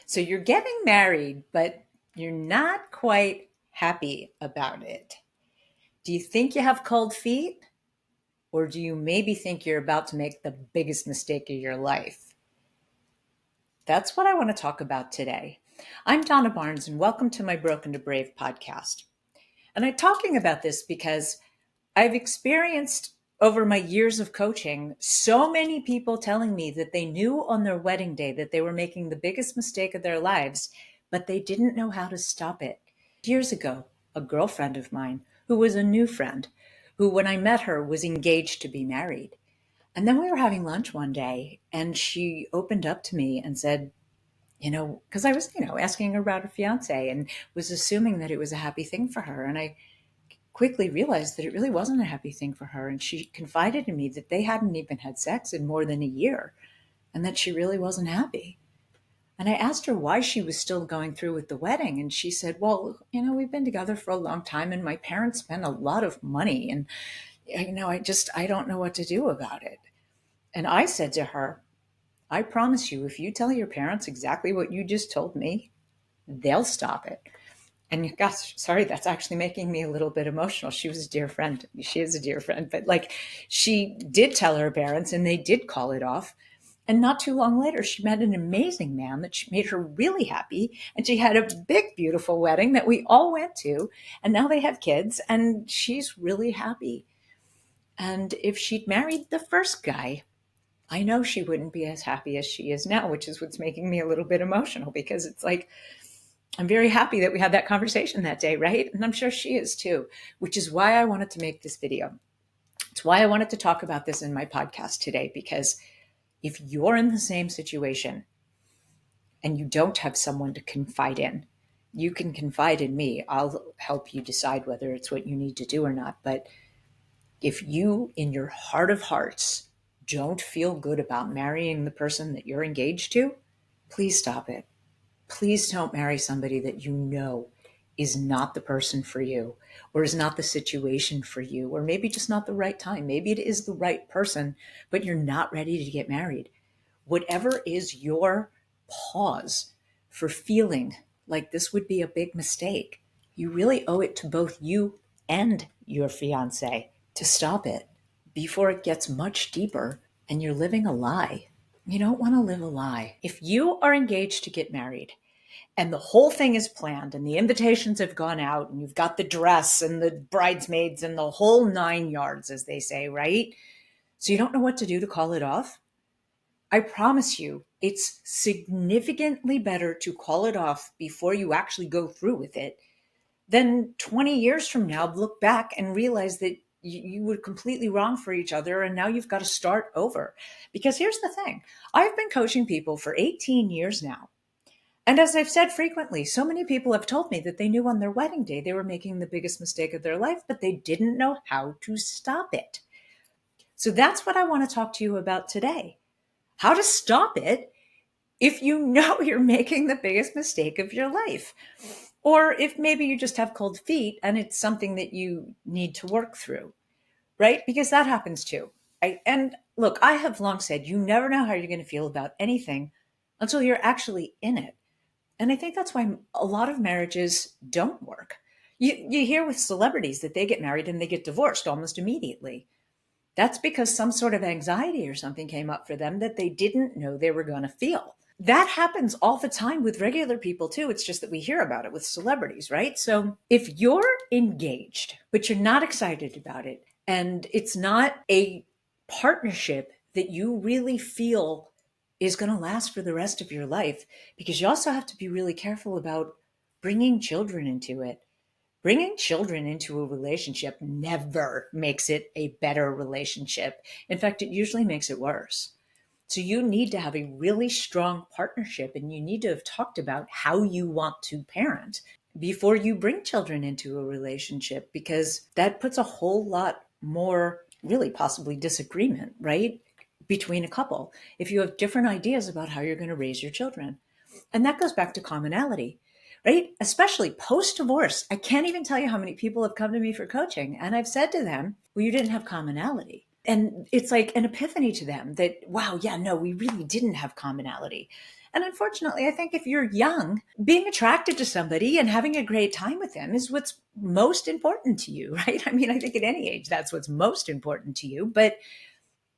So you're getting married, but you're not quite happy about it. Do you think you have cold feet? Or do you maybe think you're about to make the biggest mistake of your life? That's what I want to talk about today. I'm Donna Barnes, and welcome to my Broken to Brave podcast. And I'm talking about this because I've experienced over my years of coaching so many people telling me that they knew on their wedding day that they were making the biggest mistake of their lives, but they didn't know how to stop it. Years ago, a girlfriend of mine, who was a new friend, who when I met her was engaged to be married. And then we were having lunch one day and she opened up to me and said, because I was, asking her about her fiance and was assuming that it was a happy thing for her. And I quickly realized that it really wasn't a happy thing for her. And she confided in me that they hadn't even had sex in more than a year and that she really wasn't happy. And I asked her why she was still going through with the wedding. And she said, well, we've been together for a long time and my parents spent a lot of money. And, I don't know what to do about it. And I said to her, I promise you, if you tell your parents exactly what you just told me, they'll stop it. And gosh, sorry, that's actually making me a little bit emotional. She was a dear friend. She is a dear friend, but she did tell her parents and they did call it off. And not too long later, she met an amazing man that made her really happy. And she had a big, beautiful wedding that we all went to. And now they have kids and she's really happy. And if she'd married the first guy, I know she wouldn't be as happy as she is now, which is what's making me a little bit emotional because it's like, I'm very happy that we had that conversation that day, right? And I'm sure she is too, which is why I wanted to make this video. It's why I wanted to talk about this in my podcast today, because if you're in the same situation and you don't have someone to confide in, you can confide in me. I'll help you decide whether it's what you need to do or not. But if you, in your heart of hearts, don't feel good about marrying the person that you're engaged to, please stop it. Please don't marry somebody that you know is not the person for you, or is not the situation for you, or maybe just not the right time. Maybe it is the right person, but you're not ready to get married. Whatever is your pause for feeling like this would be a big mistake, you really owe it to both you and your fiance to stop it before it gets much deeper and you're living a lie. You don't want to live a lie. If you are engaged to get married and the whole thing is planned and the invitations have gone out and you've got the dress and the bridesmaids and the whole 9 yards, as they say, right? So you don't know what to do to call it off. I promise you, it's significantly better to call it off before you actually go through with it than 20 years from now, look back and realize that you were completely wrong for each other. And now you've got to start over. Because here's the thing. I've been coaching people for 18 years now. And as I've said frequently, so many people have told me that they knew on their wedding day they were making the biggest mistake of their life, but they didn't know how to stop it. So that's what I want to talk to you about today. How to stop it if you know you're making the biggest mistake of your life. Or if maybe you just have cold feet and it's something that you need to work through, right? Because that happens too. And look, I have long said you never know how you're going to feel about anything until you're actually in it. And I think that's why a lot of marriages don't work. You hear with celebrities that they get married and they get divorced almost immediately. That's because some sort of anxiety or something came up for them that they didn't know they were going to feel. That happens all the time with regular people too. It's just that we hear about it with celebrities, right? So if you're engaged, but you're not excited about it, and it's not a partnership that you really feel is going to last for the rest of your life, because you also have to be really careful about bringing children into it. Bringing children into a relationship never makes it a better relationship. In fact, it usually makes it worse. So you need to have a really strong partnership and you need to have talked about how you want to parent before you bring children into a relationship, because that puts a whole lot more, really possibly disagreement, right? Between a couple, if you have different ideas about how you're going to raise your children. And that goes back to commonality, right? Especially post-divorce. I can't even tell you how many people have come to me for coaching. And I've said to them, well, you didn't have commonality. And it's like an epiphany to them that, wow, yeah, no, we really didn't have commonality. And unfortunately, I think if you're young, being attracted to somebody and having a great time with them is what's most important to you, right? I mean, I think at any age, that's what's most important to you. But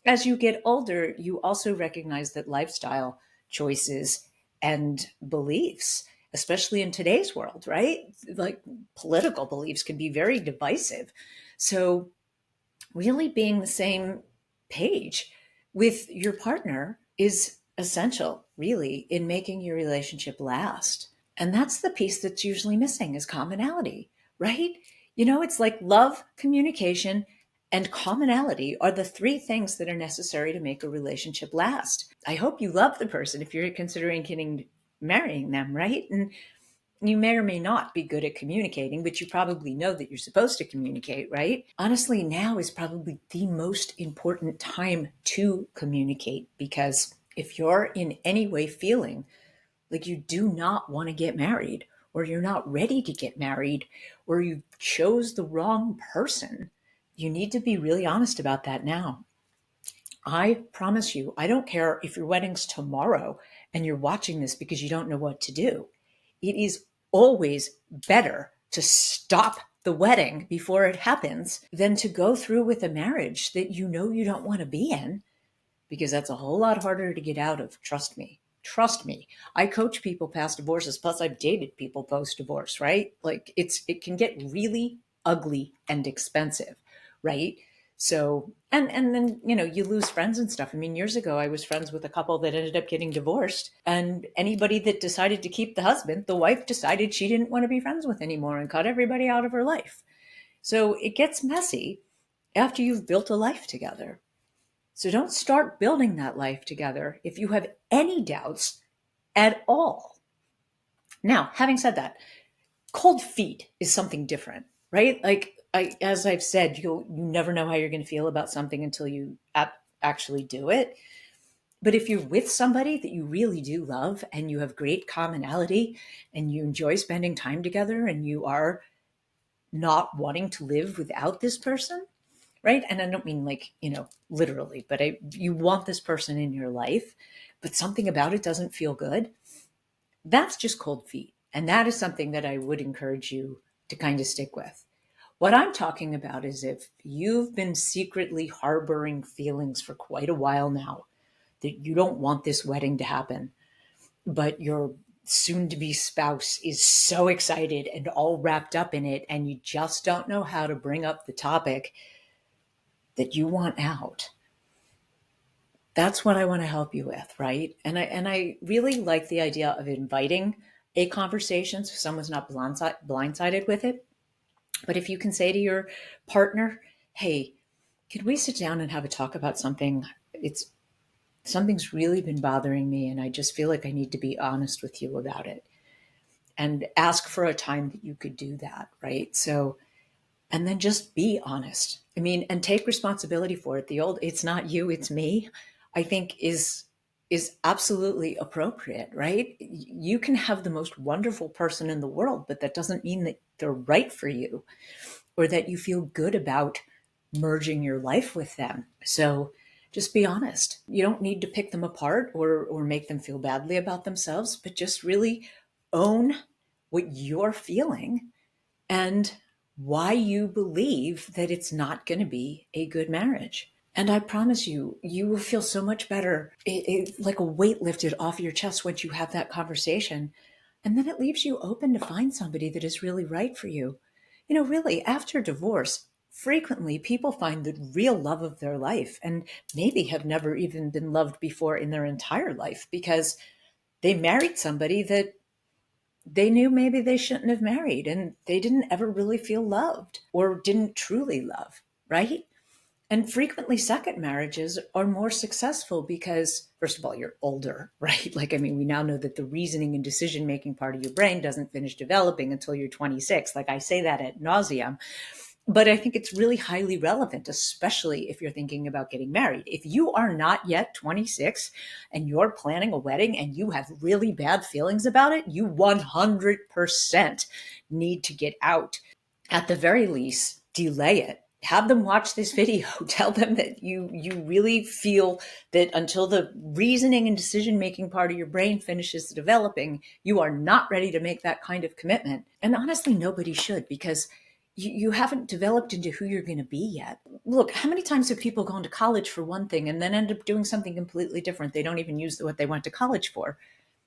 as you get older, you also recognize that lifestyle choices and beliefs, especially in today's world, right? Like political beliefs can be very divisive. So, really being the same page with your partner is essential, really, in making your relationship last. And that's the piece that's usually missing is commonality, right? It's like love, communication, and commonality are the three things that are necessary to make a relationship last. I hope you love the person if you're considering marrying them, right? And you may or may not be good at communicating, but you probably know that you're supposed to communicate, right? Honestly, now is probably the most important time to communicate because if you're in any way feeling like you do not want to get married, or you're not ready to get married, or you chose the wrong person, you need to be really honest about that now. I promise you, I don't care if your wedding's tomorrow and you're watching this because you don't know what to do. It is always better to stop the wedding before it happens than to go through with a marriage that you know you don't want to be in, because that's a whole lot harder to get out of. Trust me. Trust me. I coach people past divorces. Plus, I've dated people post divorce, right? Like it can get really ugly and expensive, right? So, and then, you lose friends and stuff. I mean, years ago, I was friends with a couple that ended up getting divorced. And anybody that decided to keep the husband, the wife decided she didn't want to be friends with anymore and cut everybody out of her life. So it gets messy after you've built a life together. So don't start building that life together if you have any doubts at all. Now, having said that, cold feet is something different, right? Like as I've said, you never know how you're going to feel about something until you actually do it. But if you're with somebody that you really do love and you have great commonality and you enjoy spending time together and you are not wanting to live without this person, right? And I don't mean like, literally, but you want this person in your life, but something about it doesn't feel good. That's just cold feet. And that is something that I would encourage you to kind of stick with. What I'm talking about is if you've been secretly harboring feelings for quite a while now that you don't want this wedding to happen, but your soon to be spouse is so excited and all wrapped up in it, and you just don't know how to bring up the topic that you want out. That's what I want to help you with, right? And I really like the idea of inviting a conversation so someone's not blindsided with it. But if you can say to your partner, "Hey, could we sit down and have a talk about something? Something's really been bothering me, and I just feel like I need to be honest with you about it." And ask for a time that you could do that, right? So, and then just be honest. I mean, and take responsibility for it. The old "it's not you, it's me," I think is absolutely appropriate, right? You can have the most wonderful person in the world, but that doesn't mean that they're right for you or that you feel good about merging your life with them. So just be honest. You don't need to pick them apart or make them feel badly about themselves, but just really own what you're feeling and why you believe that it's not going to be a good marriage. And I promise you, you will feel so much better. Like a weight lifted off your chest once you have that conversation. And then it leaves you open to find somebody that is really right for you. Really, after divorce, frequently people find the real love of their life and maybe have never even been loved before in their entire life because they married somebody that they knew maybe they shouldn't have married and they didn't ever really feel loved or didn't truly love, right? And frequently second marriages are more successful because, first of all, you're older, right? Like, I mean, we now know that the reasoning and decision-making part of your brain doesn't finish developing until you're 26. Like I say that ad nauseum. But I think it's really highly relevant, especially if you're thinking about getting married. If you are not yet 26 and you're planning a wedding and you have really bad feelings about it, you 100% need to get out. At the very least, delay it have them watch this video. Tell them that you really feel that until the reasoning and decision making part of your brain finishes developing, you are not ready to make that kind of commitment. And honestly, nobody should, because you haven't developed into who you're going to be yet. Look, how many times have people gone to college for one thing and then end up doing something completely different? They don't even use what they went to college for.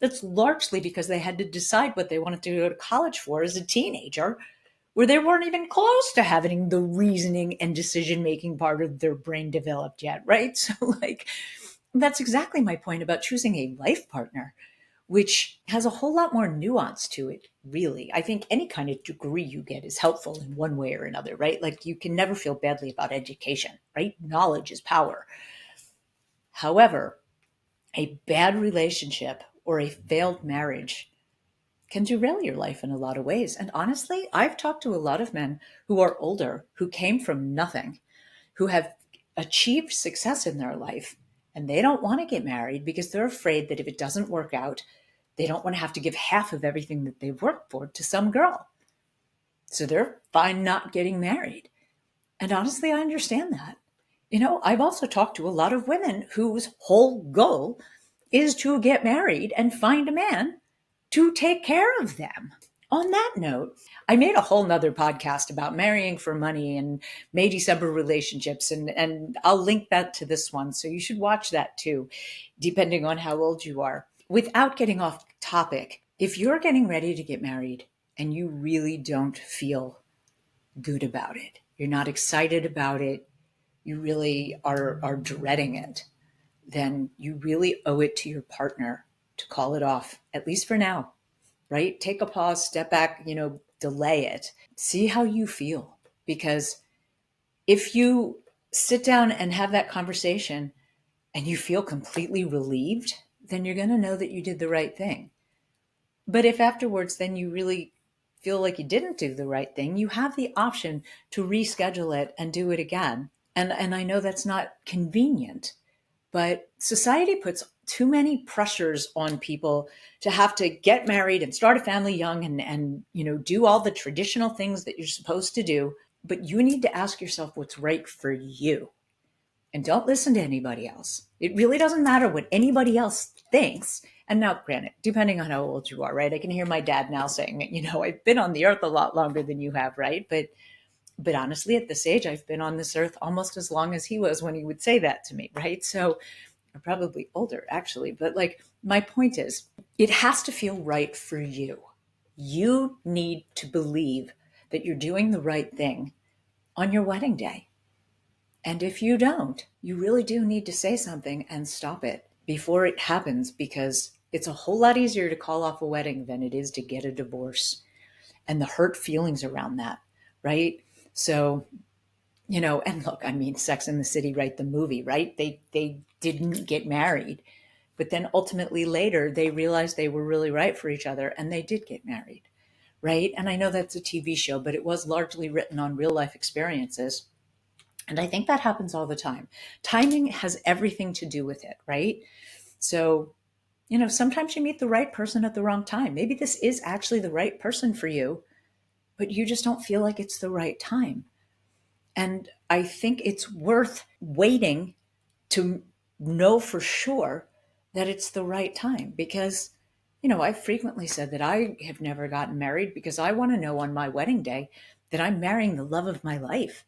That's largely because they had to decide what they wanted to go to college for as a teenager, where they weren't even close to having the reasoning and decision making part of their brain developed yet, right? So, like, that's exactly my point about choosing a life partner, which has a whole lot more nuance to it, really. I think any kind of degree you get is helpful in one way or another, right? Like, you can never feel badly about education, right? Knowledge is power. However, a bad relationship or a failed marriage can derail your life in a lot of ways. And honestly, I've talked to a lot of men who are older, who came from nothing, who have achieved success in their life, and they don't want to get married because they're afraid that if it doesn't work out, they don't want to have to give half of everything that they've worked for to some girl. So they're fine not getting married. And honestly, I understand that. I've also talked to a lot of women whose whole goal is to get married and find a man to take care of them. On that note, I made a whole nother podcast about marrying for money and May December relationships, and I'll link that to this one. So you should watch that too, depending on how old you are. Without getting off topic, if you're getting ready to get married and you really don't feel good about it, you're not excited about it, you really are dreading it, then you really owe it to your partner to call it off, at least for now, right? Take a pause, step back, delay it, see how you feel. Because if you sit down and have that conversation and you feel completely relieved, then you're going to know that you did the right thing. But if afterwards, then you really feel like you didn't do the right thing, you have the option to reschedule it and do it again. And I know that's not convenient, but society puts too many pressures on people to have to get married and start a family young and do all the traditional things that you're supposed to do. But you need to ask yourself what's right for you. And don't listen to anybody else. It really doesn't matter what anybody else thinks. And now, granted, depending on how old you are, right? I can hear my dad now saying, I've been on the earth a lot longer than you have, right? But honestly, at this age, I've been on this earth almost as long as he was when he would say that to me, right? So I'm probably older, actually. But like, my point is, it has to feel right for you. You need to believe that you're doing the right thing on your wedding day. And if you don't, you really do need to say something and stop it before it happens, because it's a whole lot easier to call off a wedding than it is to get a divorce and the hurt feelings around that, right? So, and look, I mean, Sex and the City, right? The movie, right? They didn't get married, but then ultimately later they realized they were really right for each other and they did get married, right? And I know that's a TV show, but it was largely written on real life experiences. And I think that happens all the time. Timing has everything to do with it, right? So, sometimes you meet the right person at the wrong time. Maybe this is actually the right person for you, but you just don't feel like it's the right time. And I think it's worth waiting to know for sure that it's the right time, because, I've frequently said that I have never gotten married because I want to know on my wedding day that I'm marrying the love of my life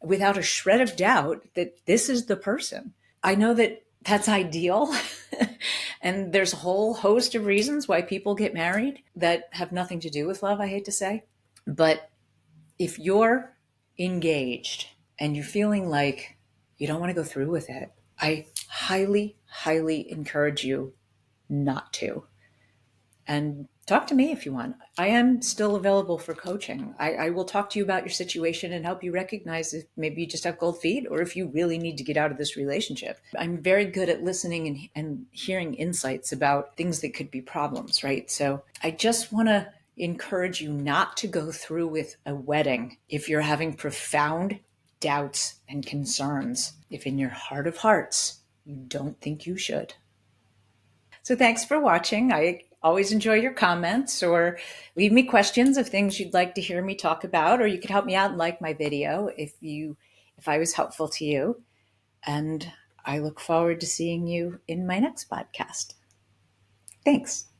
without a shred of doubt that this is the person. I know that that's ideal. And there's a whole host of reasons why people get married that have nothing to do with love, I hate to say. But if you're engaged and you're feeling like you don't want to go through with it, I highly, highly encourage you not to. And talk to me if you want. I am still available for coaching. I will talk to you about your situation and help you recognize if maybe you just have cold feet or if you really need to get out of this relationship. I'm very good at listening and hearing insights about things that could be problems, right? So I just want to encourage you not to go through with a wedding if you're having profound doubts and concerns, if in your heart of hearts you don't think you should. So thanks for watching. always enjoy your comments, or leave me questions of things you'd like to hear me talk about, or you could help me out and like my video if I was helpful to you. And I look forward to seeing you in my next podcast. Thanks.